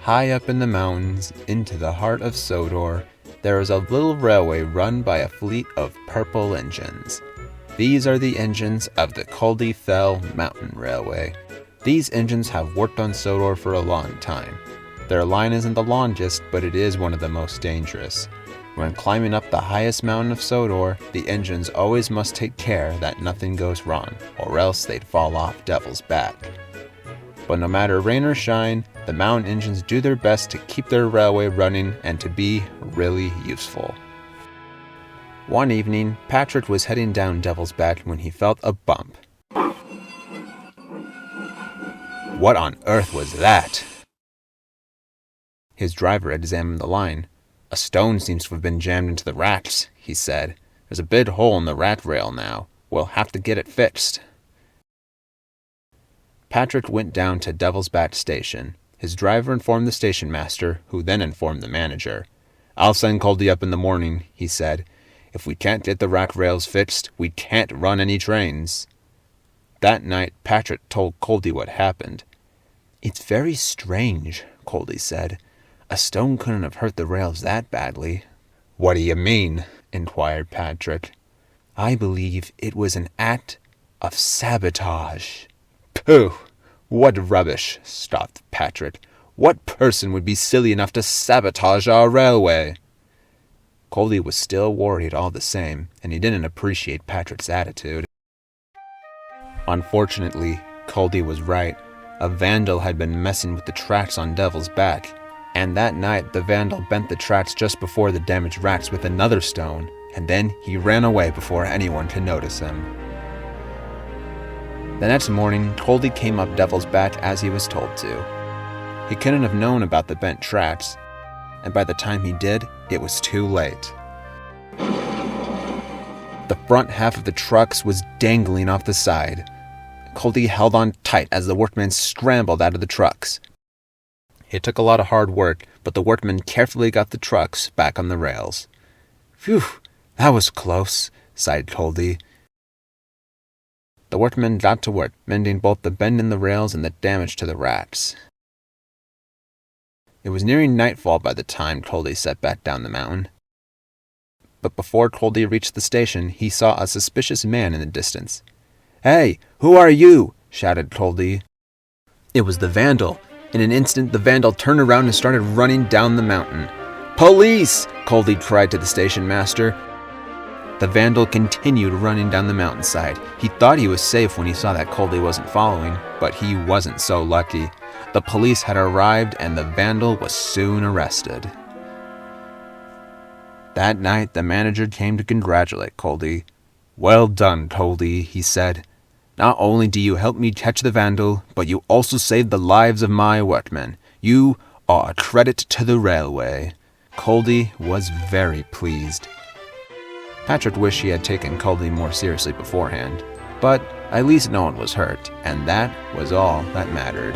High up in the mountains, into the heart of Sodor, there is a little railway run by a fleet of purple engines. These are the engines of the Culdee Fell Mountain Railway. These engines have worked on Sodor for a long time. Their line isn't the longest, but it is one of the most dangerous. When climbing up the highest mountain of Sodor, the engines always must take care that nothing goes wrong, or else they'd fall off Devil's Back. But no matter rain or shine, the mountain engines do their best to keep their railway running and to be really useful. One evening, Patrick was heading down Devil's Back when he felt a bump. What on earth was that? His driver examined the line. A stone seems to have been jammed into the racks, he said. There's a big hole in the rack rail now. We'll have to get it fixed. Patrick went down to Devil's Back Station. His driver informed the station master, who then informed the manager. I'll send Culdee up in the morning, he said. If we can't get the rack rails fixed, we can't run any trains. That night, Patrick told Culdee what happened. It's very strange, Culdee said. A stone couldn't have hurt the rails that badly. What do you mean? Inquired Patrick. I believe it was an act of sabotage. Pooh! What rubbish, scoffed Patrick. What person would be silly enough to sabotage our railway? Culdee was still worried all the same, and he didn't appreciate Patrick's attitude. Unfortunately, Culdee was right. A vandal had been messing with the tracks on Devil's Back, and that night the vandal bent the tracks just before the damaged racks with another stone, and then he ran away before anyone could notice him. The next morning, Culdee came up Devil's Back as he was told to. He couldn't have known about the bent tracks, and by the time he did, it was too late. The front half of the trucks was dangling off the side. Culdee held on tight as the workmen scrambled out of the trucks. It took a lot of hard work, but the workmen carefully got the trucks back on the rails. Phew, that was close, sighed Culdee. The workmen got to work, mending both the bend in the rails and the damage to the racks. It was nearing nightfall by the time Culdee set back down the mountain. But before Culdee reached the station, he saw a suspicious man in the distance. Hey, who are you? Shouted Culdee. It was the vandal. In an instant, the vandal turned around and started running down the mountain. Police! Culdee cried to the station master. The vandal continued running down the mountainside. He thought he was safe when he saw that Culdee wasn't following, but he wasn't so lucky. The police had arrived and the vandal was soon arrested. That night, the manager came to congratulate Culdee. Well done, Culdee, he said. Not only do you help me catch the vandal, but you also saved the lives of my workmen. You are a credit to the railway. Culdee was very pleased. Patrick wished he had taken Culdee more seriously beforehand, but at least no one was hurt, and that was all that mattered.